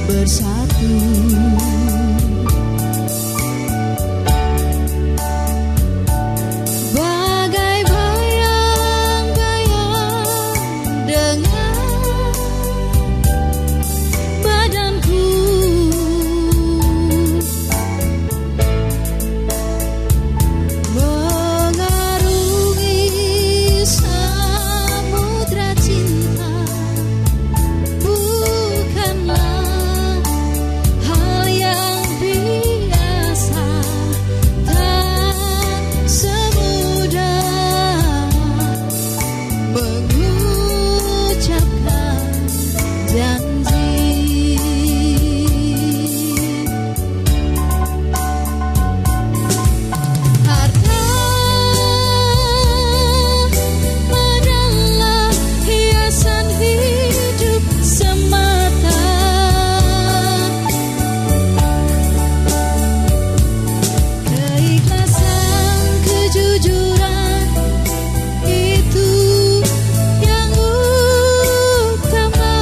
bersatu. Bagai bayang-bayang dengan badanku, mengarungi samudra cinta. Bukanlah hal yang biasa, tak semudah mengucapkan janji. Harta adalah hiasan hidup semata. Keikhlasan, kejujuran itu yang utama.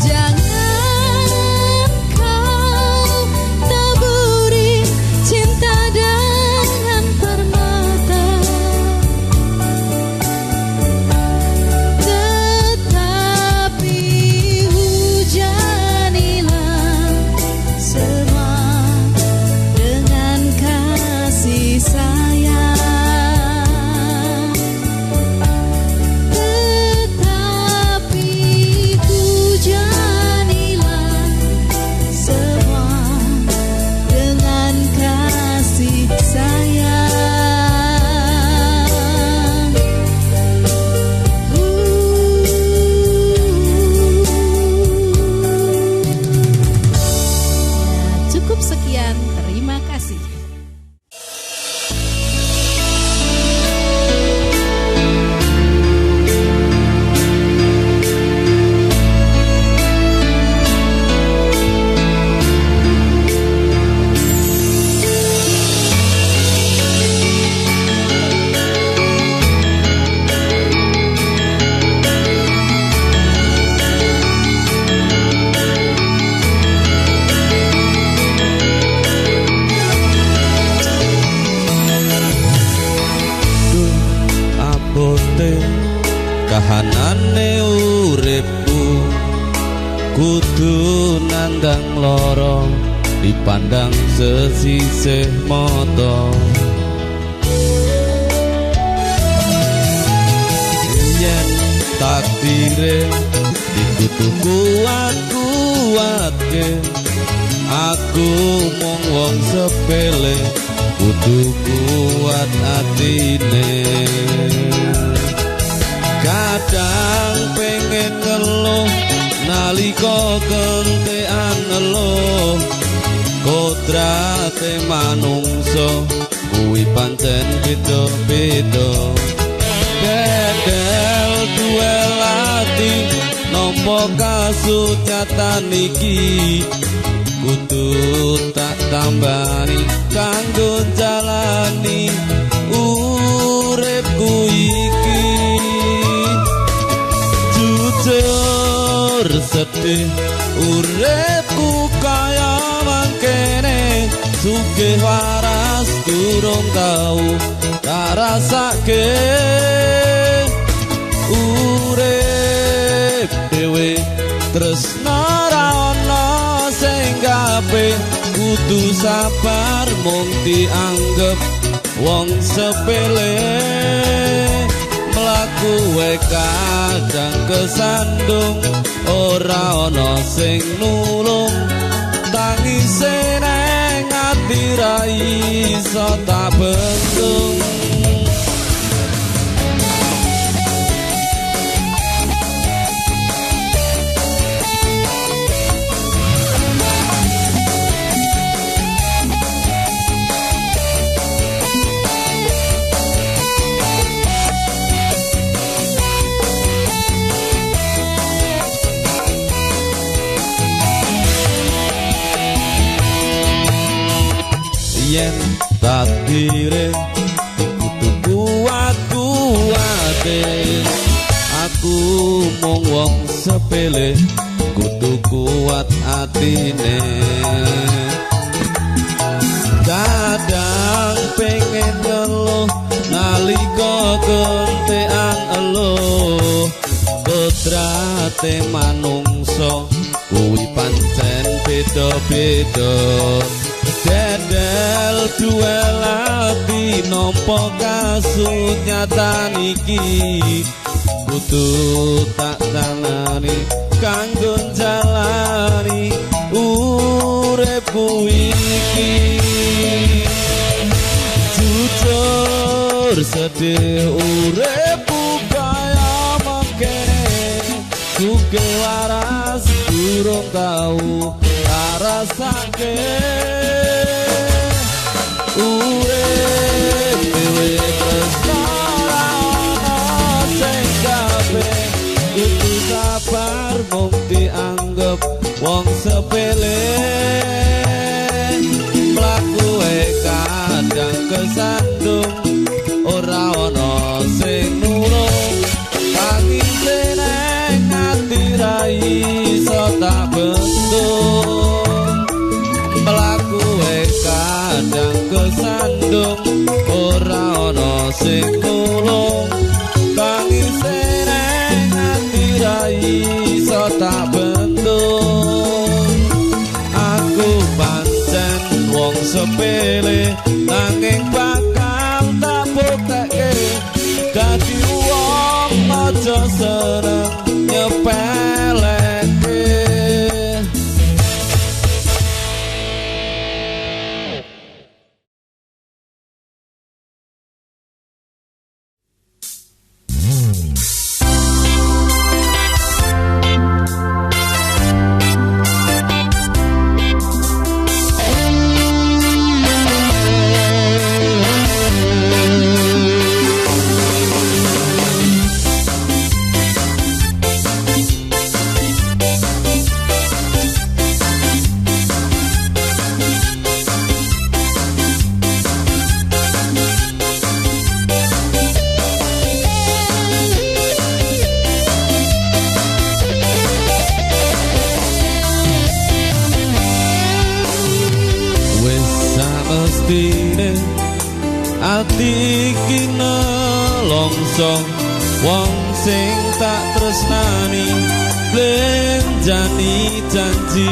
Jangan kau taburi cinta dengan permata, tetapi hujanilah semua dengan kasih sayang. Tetapi hujanilah semua dengan kasih sayang. Ya, cukup sekian, terima kasih. abote kahanane uripku, kudu nandang loro dipandang sesisih mata. Yen takdire dikudu kuat-kuatke, aku mung wong sepele kudu kuat atine. Kadang pengen ngeluh nalika kentekan ngeluh, kodrate manungsa kuwi pancen beda-beda. Bedel duel ati nampa kasunyatan iki, kudu tak tambani kanggo jalani uripku iki. Jujur sedih uripku kaya mangkene, sugih waras durung tau rasake. Urip dhewe tresna ra ono sing kabeh, kudu sabar mung dianggep wong sepele. Mlaku wae kadang kesandung, ora ono sing nulung, tangise neng ati ra iso tak bendung. yen takdire kudu kuat-kuat batin. Aku mung wong sepele kudu kuat atine. Kadang pengen ngeluh nalika kentekan eluh. Kodrate manungsa kuwi pancen beda-beda. Dedel duel ati nampa kasunyatan iki. Kudu tak jalani kanggo jalani uripku iki. Jujur sedih uripku kaya mengkene. Suge waras durung tau rasake. Urip dhewe tresno ora ana sing kabeh. Kudu sabar mung dianggep wong sepele. Mlakuwe kadang kesandung ora ana sing nulung. Tangise neng ati ra iso tak bendung. Mlakuwe kadang kesandung ora ana sing nulung. Tangise neng ati ra iso tak bendung. Aku pancen wong sepele nanging bakal tak buktekke. Dadi wong aja seneng nyepelekke. Ati iki nelongso wong sing tak tresnani blenjani janji.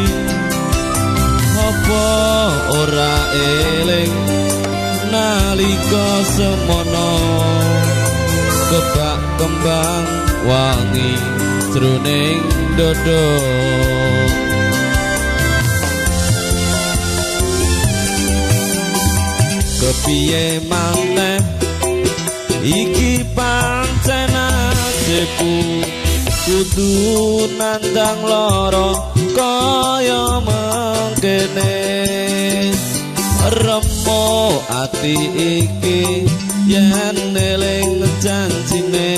Apa ora eling nalika semono kebak kembang wangi jroning dodo. Kepiye maneh iki pancen nasibku. Kudu nandang lara kaya mengkene. Remo ati iki yen eling janjine.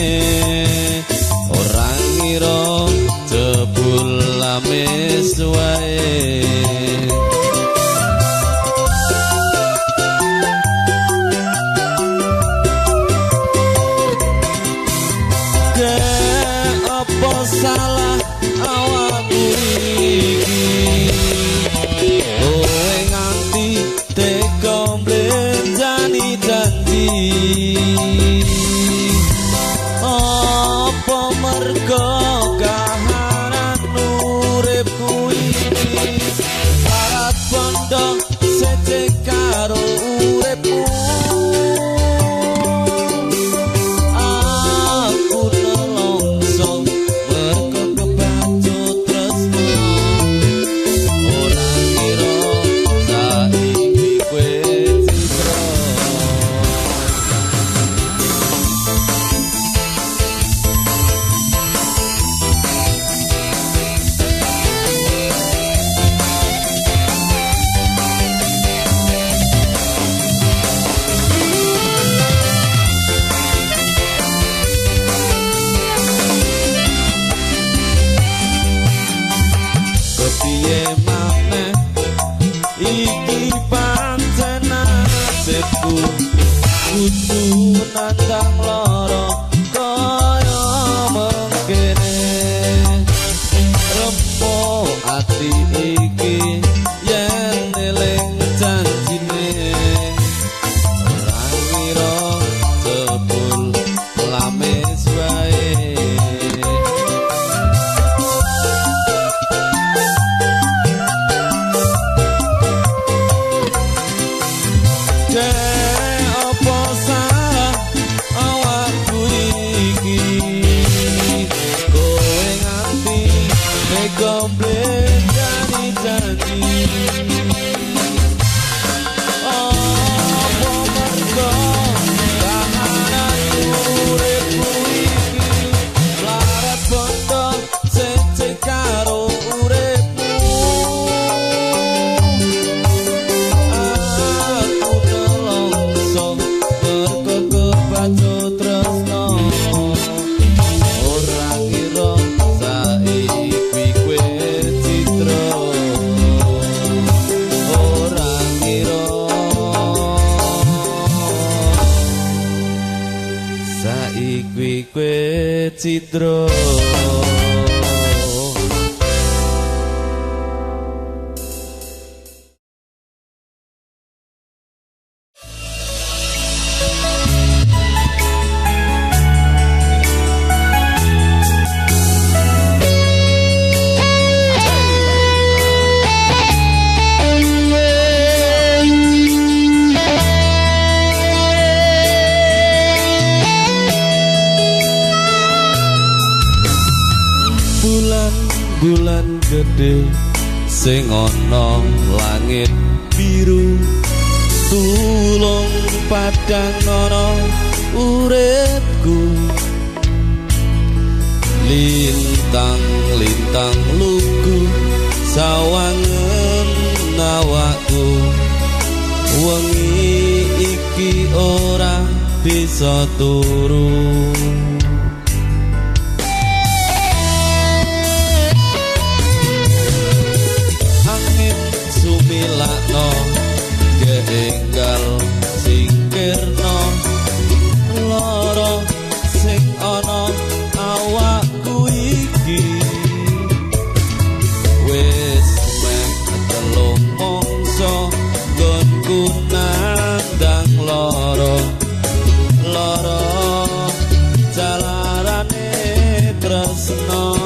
Ora ngira jebul lamis wae. Salah awakku iki kowe nganti tega mblenjani janji. Apa mergo kahanan uripku iki syarat bondo sece karo uripku. Kudu nandang lara iki kowe nganti mega blendani janji saiki kowe citra. Bulan gede sing ana langit biru tulung padang ana uripku lintang-lintang lugu sawangen awakku wengi iki ora bisa turu. Milakno keenggal singkirno loro sing ana awakku iki wis meh telung mangsa nggonku nandang loro jalarane tresno.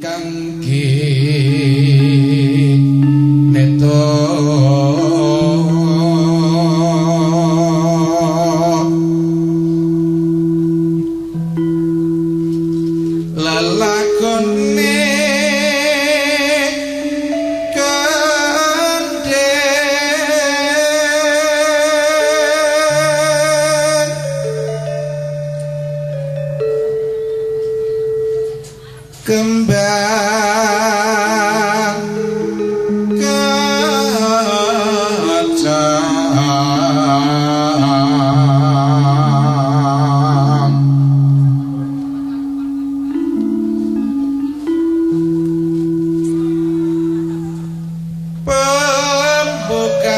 kangge neto lalakone kembang kacang pembukane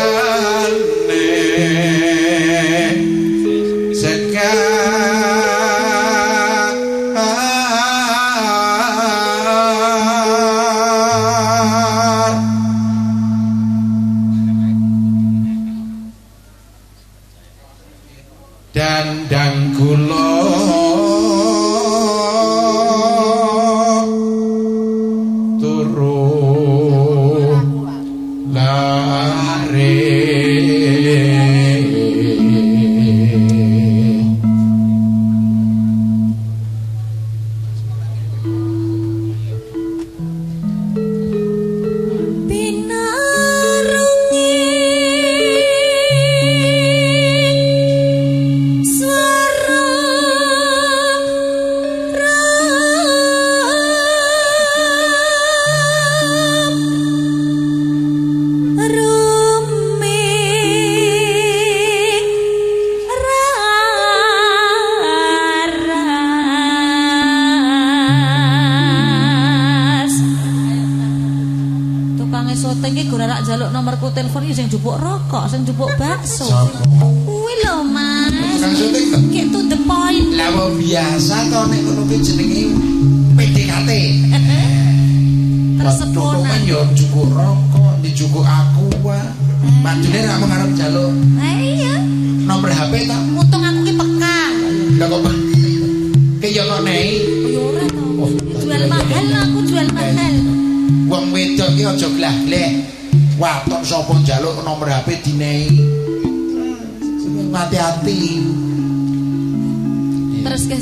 dandang kula turu lare Soting iki ora njaluk nomorku telepon iki sing njupuk rokok, sing njupuk bakso. Kuwi lho, Mas. Kang syuting to? Get to the point. Lah wong biasa to nek ngono kuwi jenenge PDKT. Terseponan yo njupuk rokok, dijupuk aku wae. Manjune ra ngarep njaluk. Iya. Nomor HP ta? Untung aku ki peka. Lah kok ke yo kok nei. Yo ora to. Jual mahal aku jual mahal. Wong wedok iki aja gleh-gleh. Watok sapa njaluk nomor HP dinehi. Hati-hati. Teruske.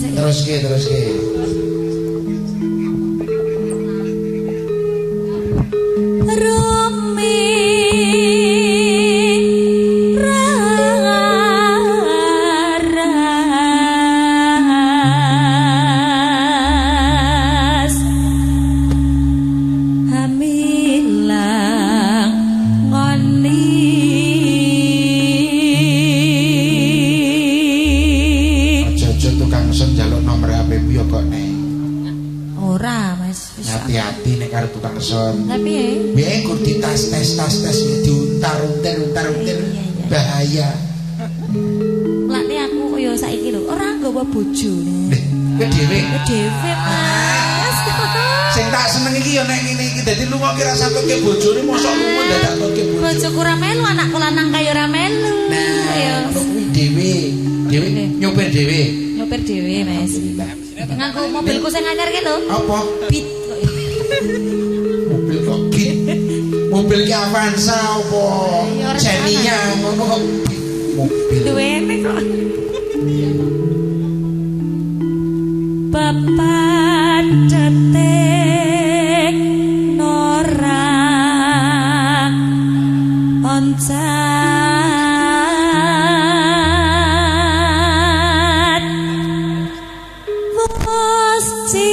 Hati-hati nek karo tukang son. Lah piye? Piye kur ditas tes diuntar-untir. Bahaya. Lane aku kaya saiki lho, ora nggawa bojone. Kowe dhewe. Dhewe, Mas. Sing tak seneng iki ya nek ngene iki dadi lunga ki rasa toke bojone mosok lunga dadak toke bojo. Bojoku ora melu, anakku lanang kaya ora melu. Nah, kuwi dhewe nyopir dhewe. Nyopir dhewe, Mas. Nganggo mobilku sing anyar ki lho. Apa? Beat. Mobil kok Beat. Mobil ki Avanza apa? Xenia ngono kok mobil. Duwene kok. Bapak detik nora oncat Wosti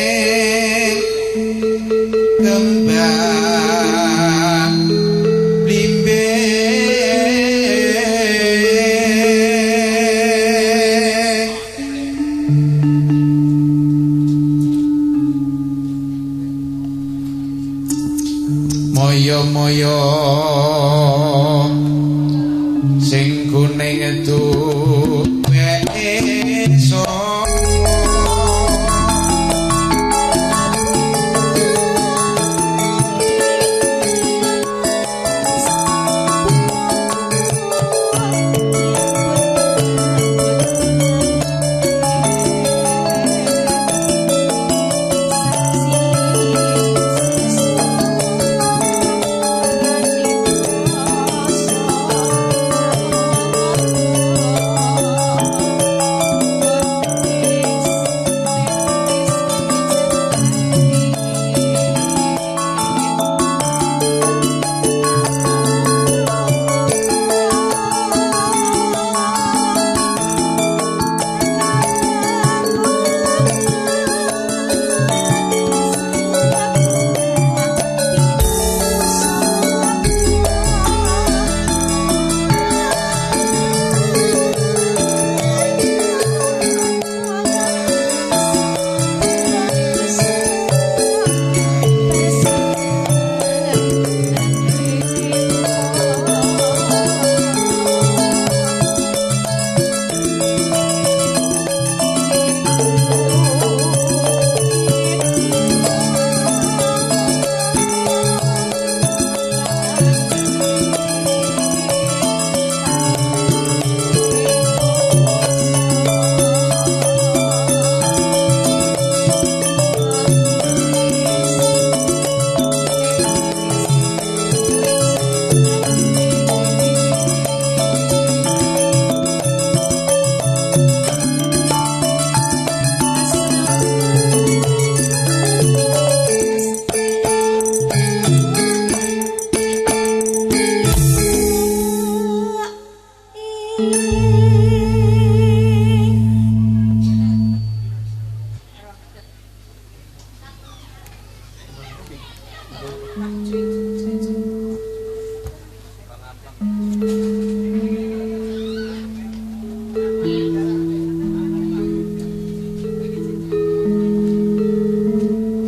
kuning-kuning kembang blimbing moyo-moyo sing kuning itu esok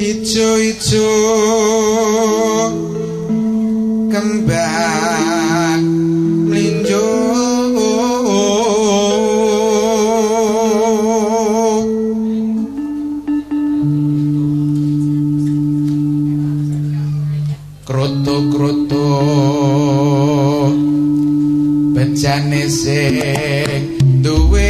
ijo-ijo kembang mlinjo kroto-kroto bejane sing duwe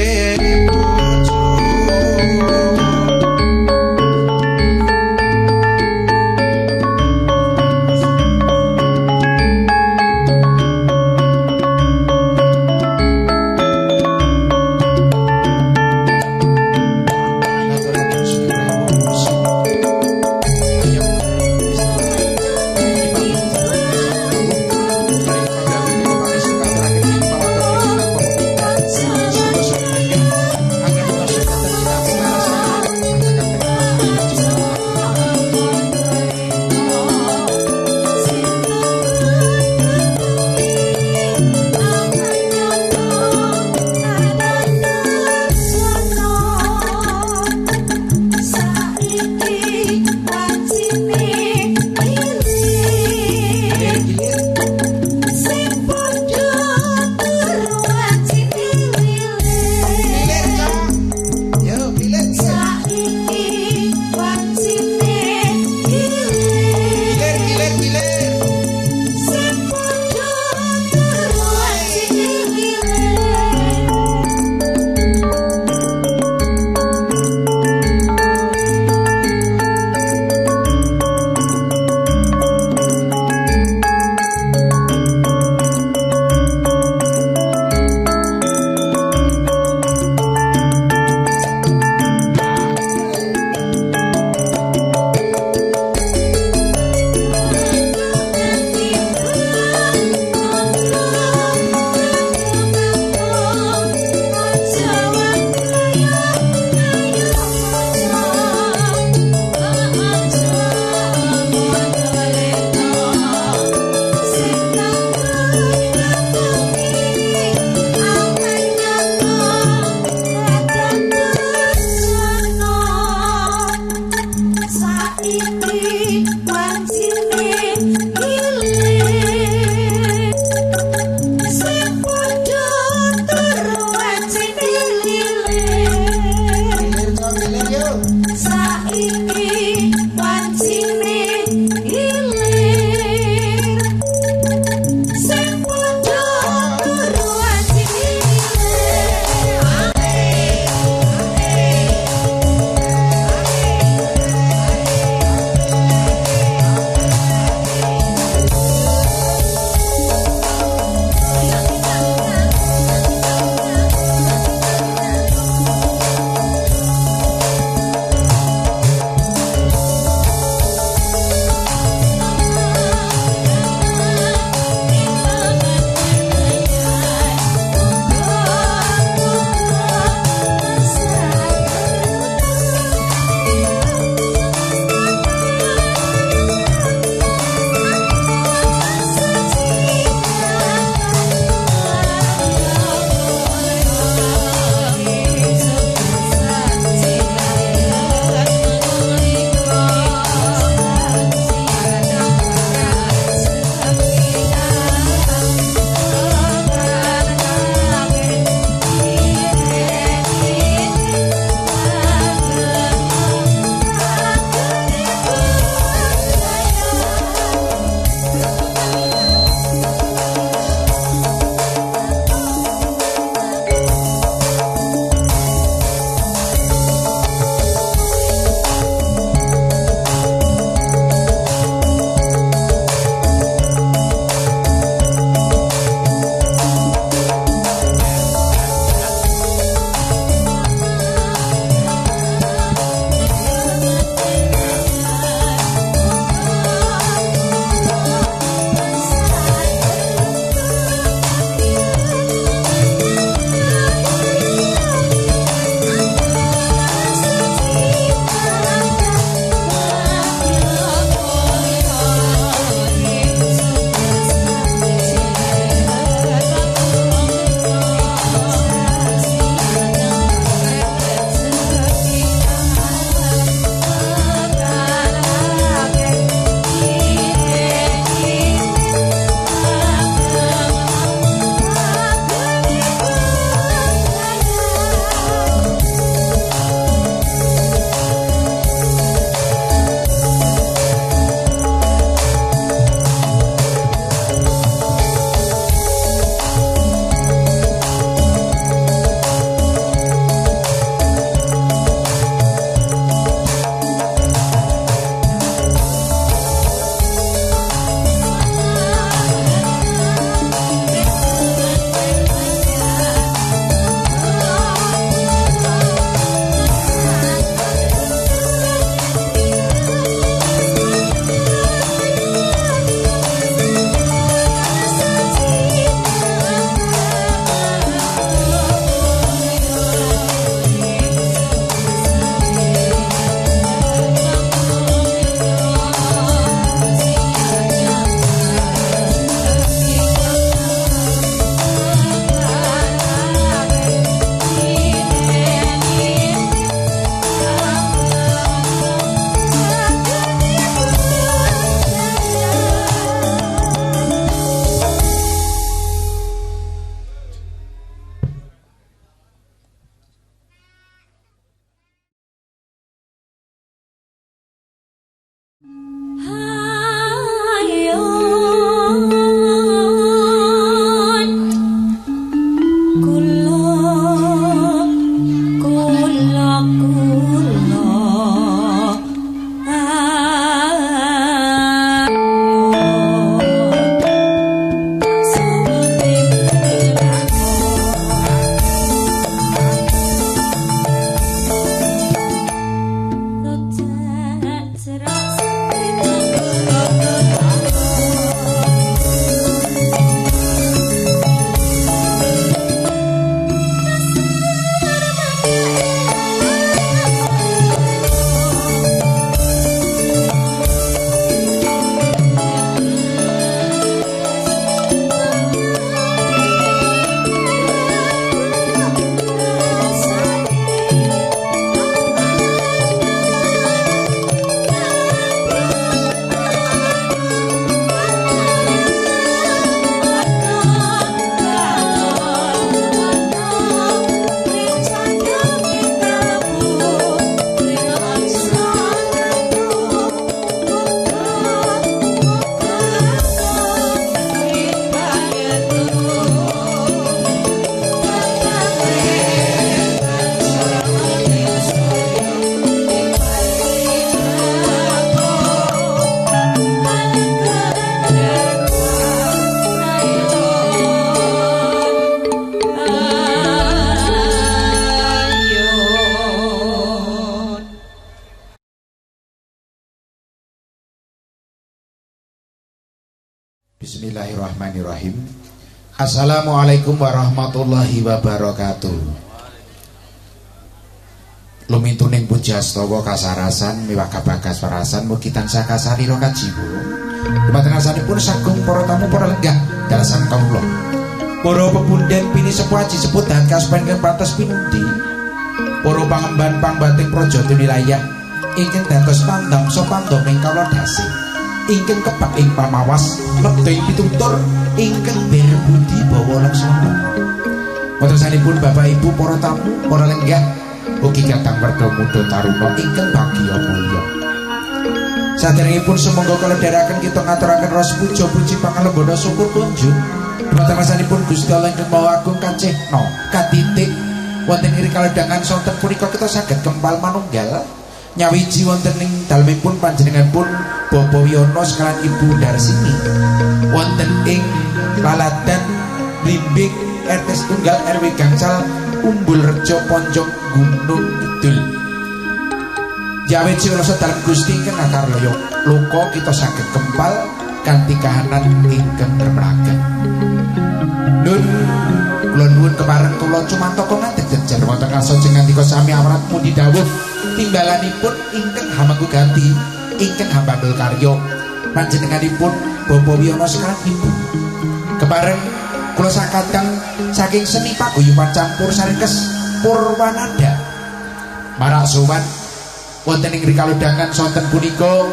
Bismillahirrahmanirrahim. Assalamualaikum warahmatullahi wabarakatuh. Lumintuning pujastawa kasarasan miwah kabagas parasan mugi tansah kasarira kajiwa. Dumateng asanipun sagung para tamu para lenggah dalasan kawula. Para pepundhen pini sepuaji sebut dan kaspenken pantes pinundi. Para pangemban pangbating prajata wilayah ingkang dados pandang sopandha ing kawula dasi. Ingkang kebak ing pamawas lebih pitutur ingkang berbudi bawa laksana. Watesanipun Bapak Ibu para tamu para lenggah ugi katang werda muda taruna ingkang bagya mulya. Saderengipun sumangga kalendharaken kita ngaturaken rasa puja puji pangalembana syukur tunjuk dhumateng masanipun Gusti Allah ingkang Maha Agung kacehna katitik wonten ing kalendhangan sonten punika kita saged kempal manunggal nyawiji wonten ing dalemipun panjenenganipun Bapak Wiyono sekalian Ibu Darsini wonten ing Laladan Blimbing RT Setunggal RW Gangsal Umbul Rejo Ponjong Gunung Kidul. Nyawiji rasa dalem Gusti ingkang akar loyo luka kita saged kempal kanthi kahanan ingkang remraga. Nun kula nuwun kepareng kula cumantaka ngadeg jejer wonten kasojeng ngandika sami awrat mundi dawuh timbalanipun ingkang hamangku ganti ingkang hambandul karya panjenenganipun Bapak Wiyono sekalian Ibu. Kepareng kula sakadang saking seni paguyuban campur saringkes Purwanada marak sowan wonten ing kalodhangan sonten punika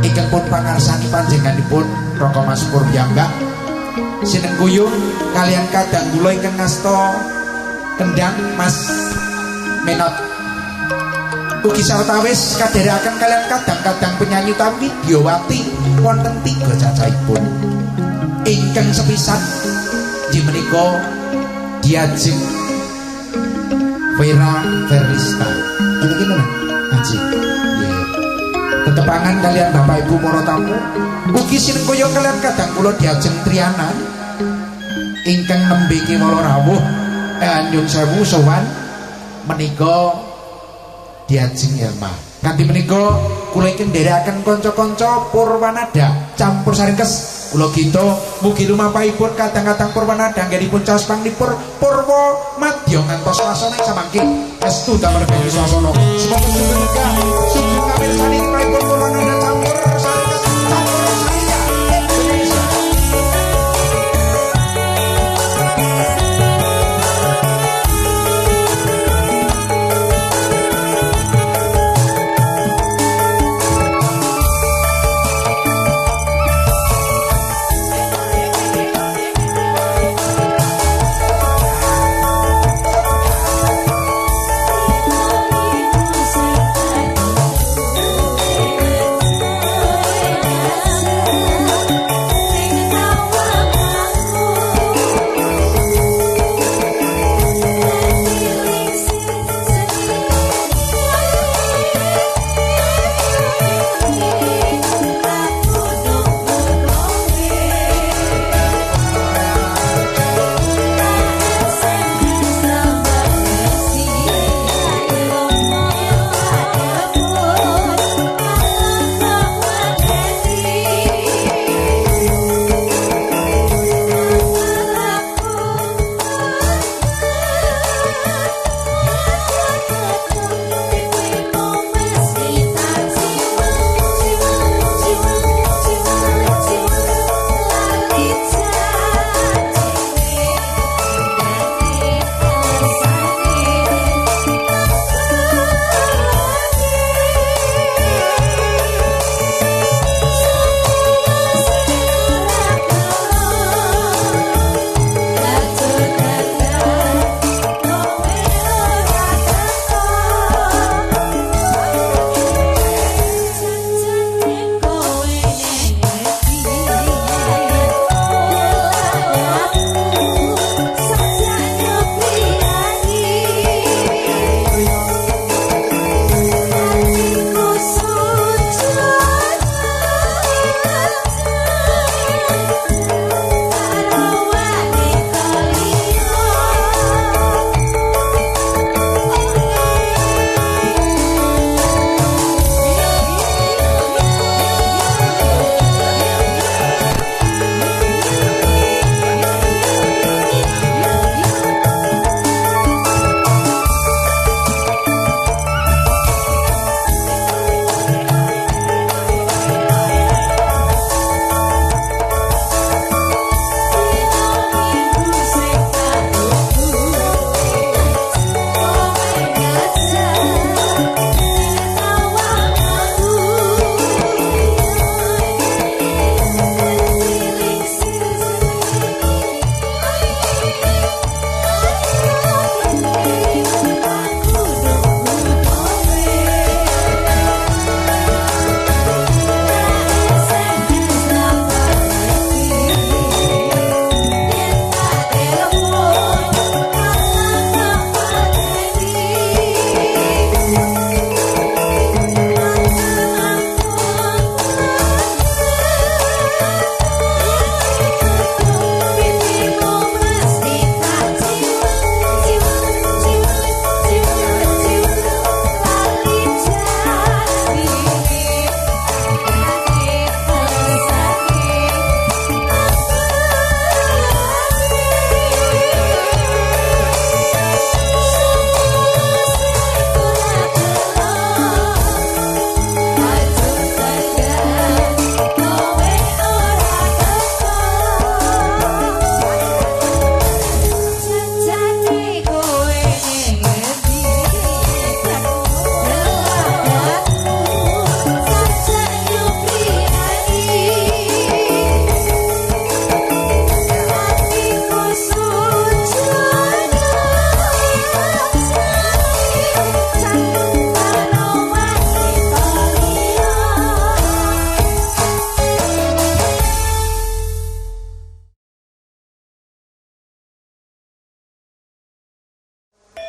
ingkang pun pangarsani panjenenganipun Raka Mas Purwiyambak sinengkuyung kalian kadang kula ingkang ngasta kendang Mas Menot ugi sawetawis kadherekaken kalian kadang-kadang penyanyi utawi Widyawati wonten 3 cacahipun ingkang sepisan inggih menika Diajeng Vera Verista niki menawi Haji nggih tetepangan kalian Bapak Ibu para tamu ugi sinengkuyung kalian kadang kula Diajeng Triana ingkang nembe kiwala rawuh nyun sewu sowan menika Diajeng Elma. Kanthi menika kula ingkang nderekaken kanca-kanca Purwanada campur saringkes kula kita mugi lumapahipun kadang-kadang Purwanada anggenipun caos panglipur Purwa Madya ngantos wasana samangke estu damel bengi swasana. Semoga sedaya sugeng kamirsani pun Purwanada campur saringkes campur saya Indonesia.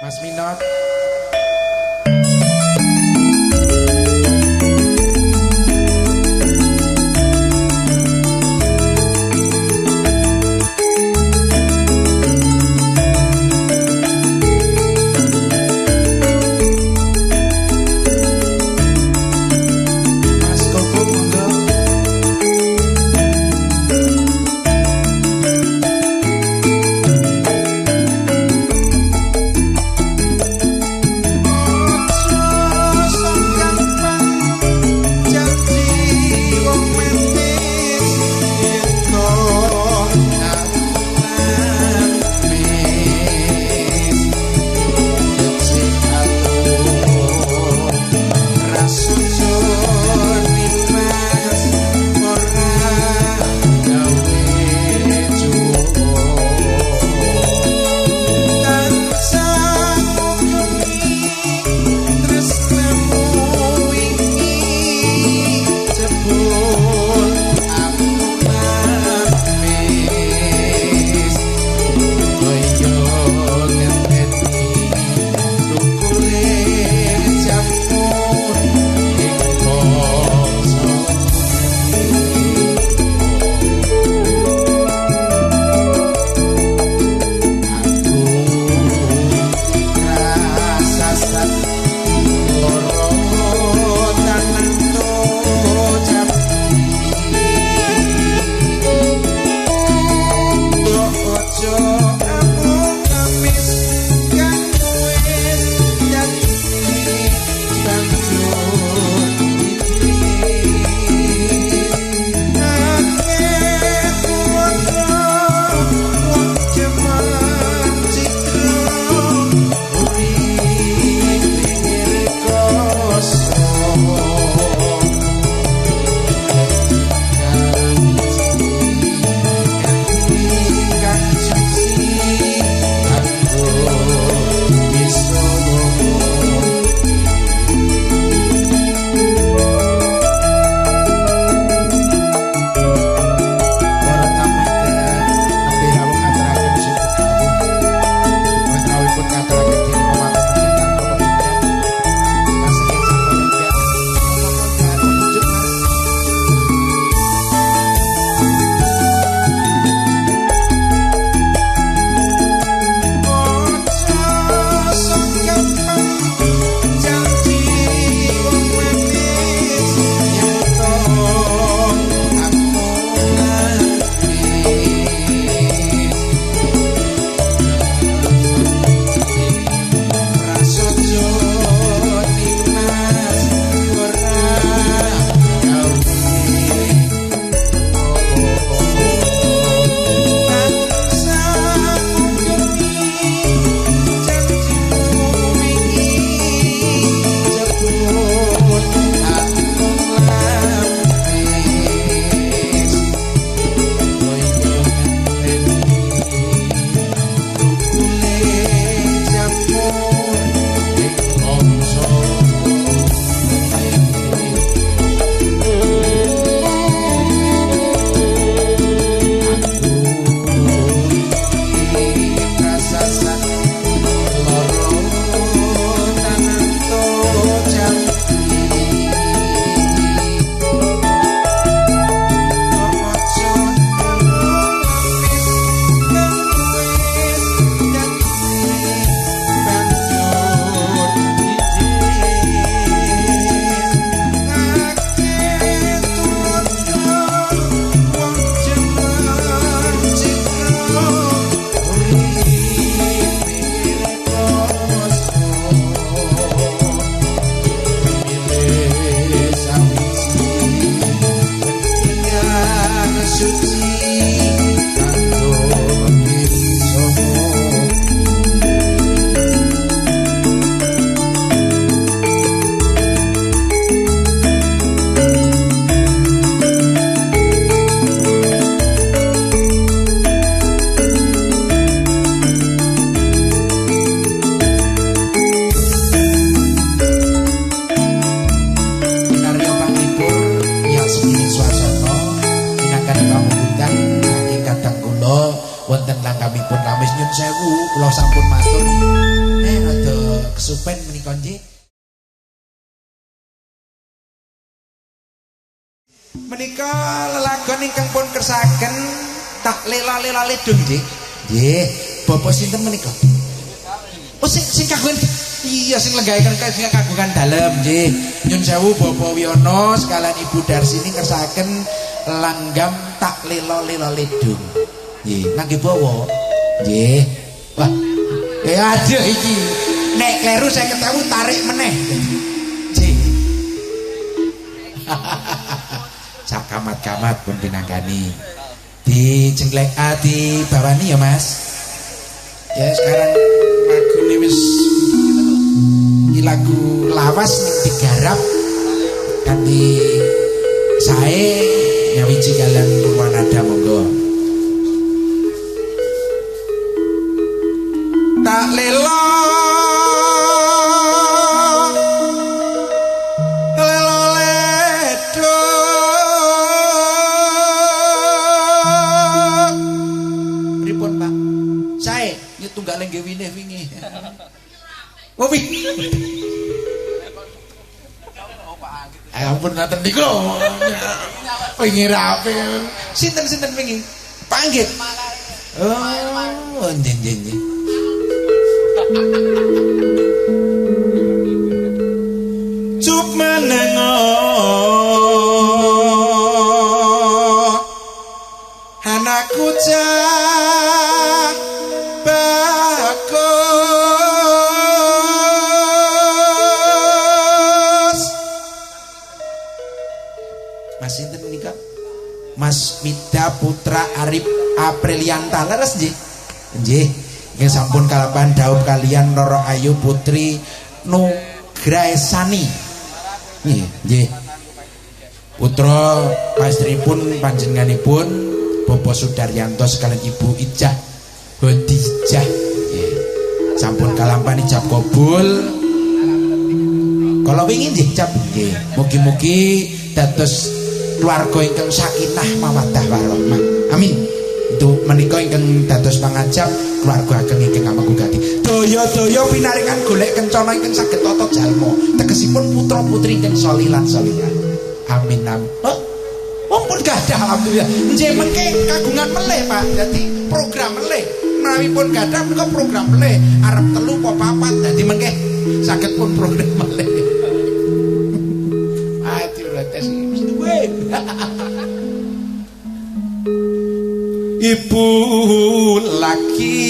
Mas Minot. wonten langgamipun Lamis nyun sewu kula sampun matur kesupen menika nggih. Menika lelagon ingkang pun kersaken tak lela-lela ledung nggih. Nggih, bapak sinten menika? Oh sing kagungan iya sing lenggahaken sing kagungan dalem nggih. Nyun sewu Bapak Wiyono sekalian Ibu Darsini kersaken langgam tak lela-lela ledung. Nggih, nangge bawa. Nggih. Wah. Aduh iki. Nek kleru 50.000 tarik meneh. Nggih. Sakamat-kamat pun pinanggani. Dijengklek di bawani ya Mas. Ya sekarang lagu ini wis lagu lawas ning digarap kanthi sae nyawiji kalian Purwanada monggo. Tak lelo tunggak lengge wineh wingi. Oh wingi. Ampun ngaten niku. Wingi rapi. Sinten-sinten wingi? Panggit. Oh, njen. Cup menengo anakku cak Mas sinten menika? Mas Mida Putra Arif Aprilianta leres nggih. Nggih, nggih sampun kalapan daup kalian Roro Ayu Putri Nugraesani. Nggih. Putra pastripun panjenenganipun Bapak Sudaryanto sekalian Ibu Ijah Hodijah. Nggih. Sampun kalapan ijab kabul. Kalau wingi nggih ijab nggih. Mugi-mugi dados keluarga ingkang sakinah mawaddah warahmah. Amin. Itu menika ingkang dados pangajab keluarga ageng ingkang amagugati. Daya-daya pinaringan golek kencana ingkang saged tata jalma. Tegesipun putra-putri ingkang salih lan salihah. Amin. Mumpun gadah alhamdulillah. Nggih mengke kagungan melih Pak. Dadi program melih. Menawi pun gadah menika program melih. Arep 3 apa 4 dadi mengke saged pun program melih. Ibu laki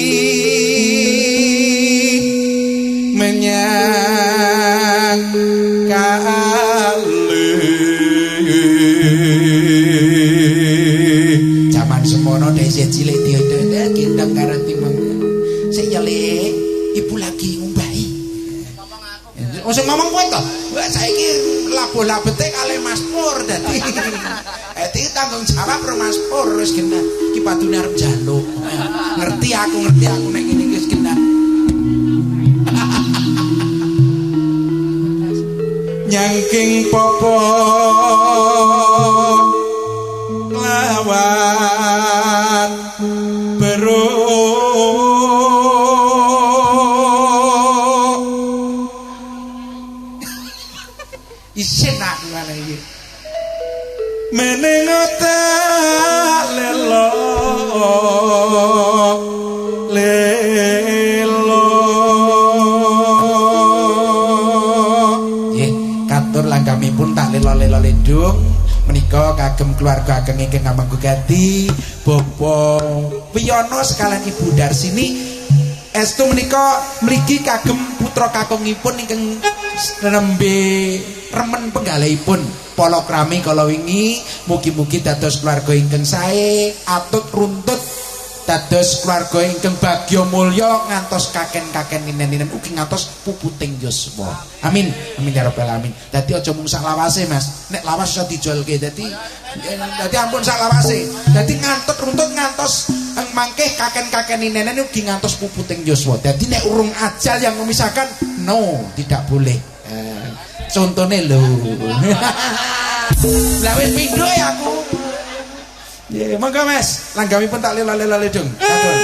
menyang kali zaman semono desa cilik diada kindang karo timang sik nyele ibu lagi ngumbahi sing ngomong kowe to saiki labuh-labete kalih Mas Pur dadi tanggung jawab karo Mas Pur wis genah iki padune arep njaluk ngerti aku nek ngene iki wis genah nyangking popo lawan beru isin aku ngene iki meneng tak lelo nggih katur langgamipun tak lelo ledung menika kagem keluarga ageng ingkang amagugati Bapak Wiyono sekalian Ibu Darsini estu menika mligi kagem putra kakungipun ingkang nembe remen penggalihipun palakrami kala wingi mugi-mugi dados keluarga ingkang sae atut runtut dados keluarga ingkang bagya mulya ngantos kaken-kaken ninen-ninen ugi ngantos puputing yuswa. Amin. Amin ya rabbal alamin. Dadi aja mung sak lawase Mas. Nek lawas iso dijualke dadi ampun sak lawase. Dadi ngantut runtut ngantos mangke kaken-kaken ninen ugi ngantos puputing yuswa. Dadi nek urung ajal yang memisahkan no, tidak boleh. Contohnya lho. Lah wis pindho ya aku. Nggih, monggo Mas, langgamipun tak lela-lela ledung. Sampun.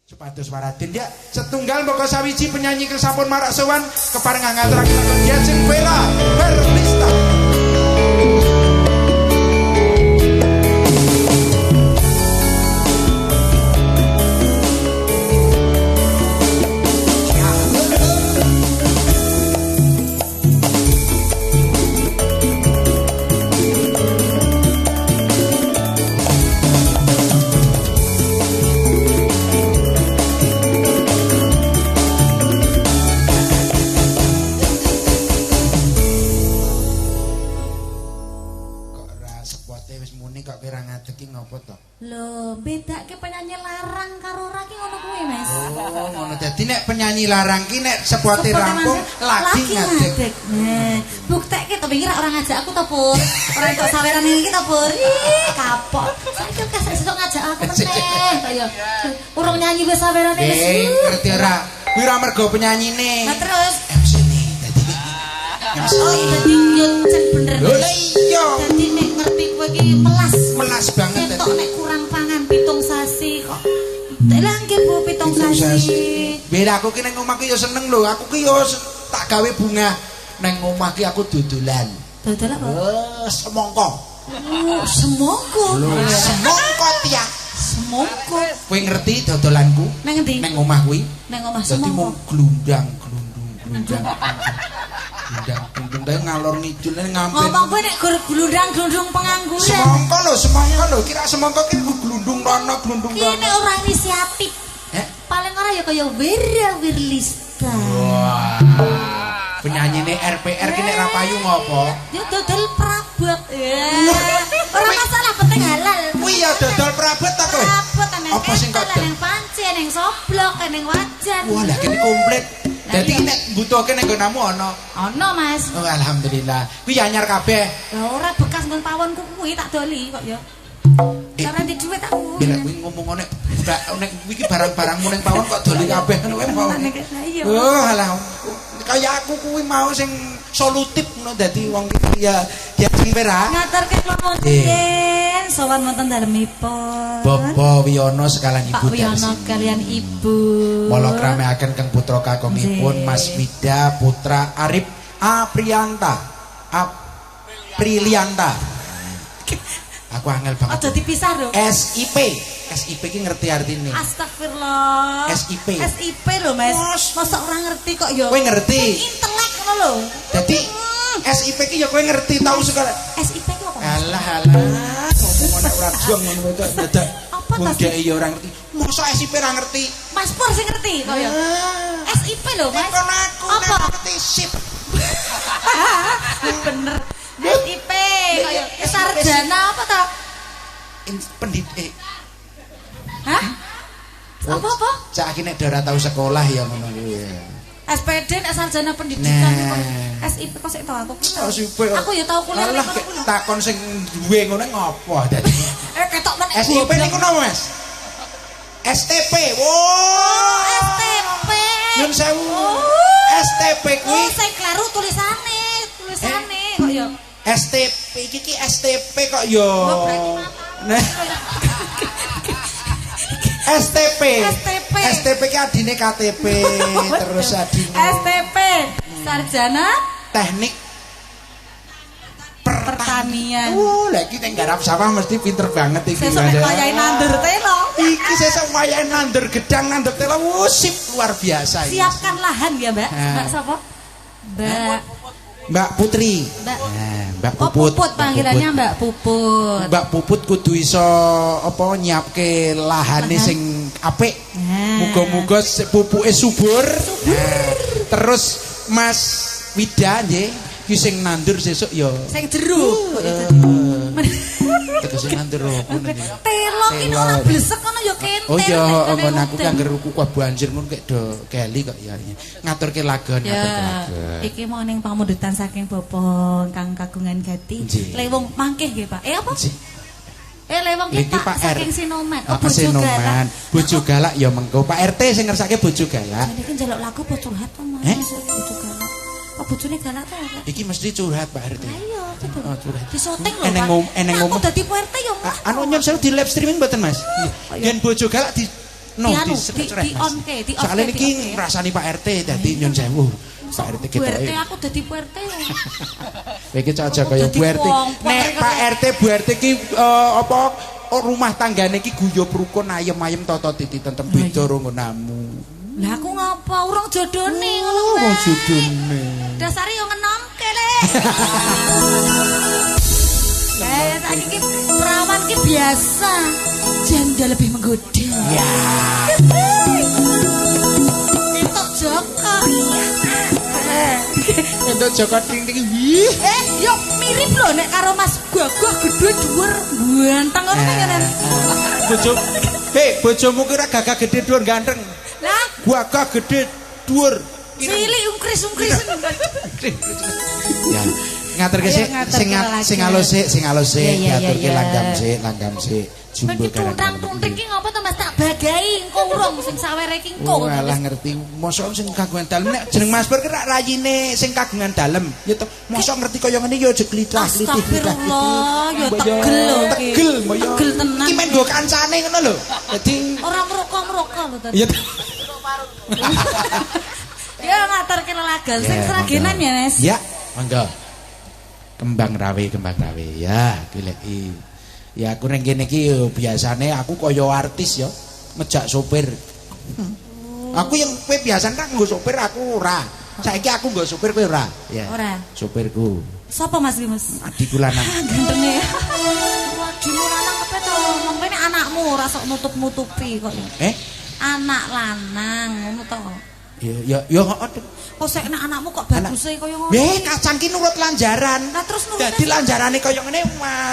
Supados Waradin ya setunggal mboko sawiji penyanyi kesampun marak sowan keparengan ngaturaken lagu sing Bella Berlista. Lho, bedake penyanyi larang karo ora ki ngono kuwi, Mas. Oh, ngono. Dadi nek penyanyi larang ki nek sepote rampung lagi ngadeg. Nah, buktekke to pikir ora ngajak aku to, Pur. Ora entuk saweran iki to, Pur. Ih, kapok. Saiki kok sesuk ngajak aku meneh kaya. Urung nyanyi wis sawerane wis. Ngerti ora? Kuwi ora mergo penyanyine. Nah, terus MC-ne dadi MC. Oh, dadi nyucen bener. Lho iya. Dadi nek ngerti kowe iki melas banget dadi. Ketok nek kurang pangan 7 sasi kok. Telangke Bu 7 sasi. Beda aku ki nang omah ki ya seneng lho. Aku ki ya tak gawe bunga nang omah ki aku dodolan. Dodol apa? Semongko. Oh, semongko. Lho, semongko tiang. Semongko. Kowe ngerti dodolanku? Nang endi? Nang omah kuwi. Nang omah Dadi semongko. mung glundang. Glundang ngalor ngidul ngambil. Ngomong kowe nek glundang-glundung pengangguran. Semongko lho, kira semongko ki glundung rono, glundung rono. Kene ora inisiatif. Paling ora ya kaya Wirlista. Wah. Penyanyine RPR ki nek ra payu ngopo? Ya dodol prabot. Ora masalah penting halal. Kuwi ya dodol prabot ta kowe? Prabot nang Apa sing kok nang panci, nang soblok, nang wajan. Wah, lah kene komplit. Dadi nek mbutuhke nek nggonamu ana. Ana, Mas. Oh, alhamdulillah. Kuwi anyar kabeh. Ya ora bekas nggon pawonku kuwi tak doli kok ya. Ora ndek dhuwit aku. Bila kuwi ngomong nek iki barang-barangmu ning pawon kok doli kabeh ngono kowe mau. Oh, alah. Kaya aku kuwi mau sing solutif ngono dadi wong iki ya kira. Ngaturke kula wonten sowan wonten dalemipun. Bapak Wiyono sekalian Ibu Pak Wiyono kalian Ibu. Mula krameaken keng putra kakungipun Mas Wida Putra Arif Aprilianta. Aku angel banget. Aja dipisah lho. SIP. SIP ki ngerti artine? Astagfirullah. SIP. SIP lho, Mas. Mosok ora ngerti kok ya. Kowe ngerti? Intelek ngono lho. Dadi SIP ki ya kowe ngerti tau sekali. SIP ku apa? Alah. Ngomong nek ora jong ngono to dadak. Apa ta? Bunda iya ora ngerti. Mosok SIP ora ngerti? Mas Pur sing ngerti kok ya. SIP lho, Mas. Kon aku nek ngerti sip. Bener. SIP kaya sarjana apa ta? Pendidik. Hah? Apa-apa? Cak iki nek ora tau sekolah ya ngono kuwi. SPD nek sarjana pendidikan SIP kok sik tau aku. SIP. Aku ya tau kuliah Alah takon sing duwe ngono ngopo dadi. Ketok men SIP niku nopo, Mas? STP. Oh, STP. Nyun sewu. STP kuwi. Oh, sing kleru tulisane kok ya. STP iki STP kok yo. Nah. STP. STP ki adine KTP terus adine. STP sarjana teknik pertanian. Lah iki nek garap sawah mesti pinter banget iki. Sesuk nek wayahe nandur telo. Iki sesuk wayahe nandur gedang nandur telo sip luar biasa iki. Siapkan lahan ya, Mbak. Mbak sapa? Mbak Putri. Mbak Puput. Puput panggilannya Mbak Puput. Mbak Puput kudu iso apa nyiapke lahane sing apik. Muga-muga pupuke subur. Terus Mas Wida nggih ki sing nandur sesuk ya sing jeruk. Tegese nandur opo niki. Telo ki ora blesek ngono ya kentel. Oh iya, nggon aku ki angger ruku kuah banjir ngono kek do keli kok ya. Ngaturke lagon ngaturke lagon. Iki mau ning pamundutan saking Bapak Kang Kagungan Gati. Lewung mangkih nggih, Pak. Apa? Lewung ki Pak saking Sinoman. Oh, Sinoman. Bojo galak ya mengko. Pak RT sing ngersake bojo galak. Jadi kan njaluk lagu apa curhat to, Mas? Bojo galak. Oh, bojone galak to ya? Iki mesti curhat Pak RT. Ayo, gitu. Oh, curhat. Disoting lho, Pak. Eneng ngomong. Aku dadi PRT ya, Mas. Anu nyon sewu di live streaming mboten, Mas? Yen bojo galak di No, di on ke. Soale niki ngrasani Pak RT dadi nyun sewu. Pak RT Bu ketoke. RT aku dadi Bu RT. Kowe iki aja kaya Bu RT. Nek Pak RT Bu RT ki apa rumah tanggane iki guyub rukun ayem-ayem tata titi tentem beda ro ngonamu. Lah aku ngapa urung jodone ngono kuwi. Urung jodone. Dasare yo ngenomke le. Saiki ki perawan ki biasa. Janda lebih menggoda. Ya. Entuk Joko. Entuk Joko ting-ting. Yo mirip lho nek karo Mas Gagah gedhe dhuwur ganteng ngono kan. Bojo. Bojomu kira gagah gedhe dhuwur ganteng. Lah, Gagah gedhe dhuwur. cilik ungkris-ungkris. Ya. Ngaturke sik sing alus sik diaturke langgam sik jumbo garang. Tuntang-tunting ki ngopo to Mas tak bagahi engko urung sing sawere ki engko. Walah ngerti. Mosok sing kagungan dalem nek jeneng Mas Pur ki rak rayine sing kagungan dalem. Ya to, mosok ngerti kaya ngene ya aja glitah-glitih. Astagfirullah, ya tegel lho ki. Tegel moyo. Tegel tenan. Ki men nggo kancane ngono lho. Dadi ora merokok-merokok lho tadi. Ya. Ya ngaturke lelagal sing seragenan ya, Nes. Ya, monggo. Kembang rawe ya dileki. Ya aku nang kene iki yo biasane aku kaya artis ya ngejak sopir. Aku yang kowe biasane kan nggo sopir aku ora. Saiki aku nggo sopir kowe ora. Ya. Ora. Sopirku. Sapa Mas iki, Mas? Adikku lanang. Gantenge. Adikmu lanang apa to? Mengko anakmu ora sok nutup-nutupi kok. Anak lanang ngono to. Ya aduh. Kok sek nek anakmu kok baguse kaya ngono. Kacang ki nurut lanjaran. Lah terus nurut. Dadi lanjarane kaya ngene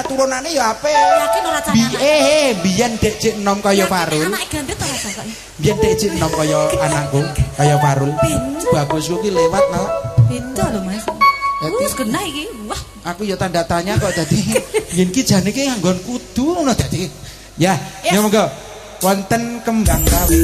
turunane ya apik. Yakin ora cane anak. Biyen dek cek enom kaya Farul. Anak gandhet to Mas kok. Biyen dek cek enom kaya anakku, kaya Farul. Bagusku ki lewat no. Beda lho Mas. Wis genah iki. Wah, aku ya tanda tanya kok dadi yen ki jane ki nganggon kudu ngono dadi. Ya, monggo. Wonten kembang rawi.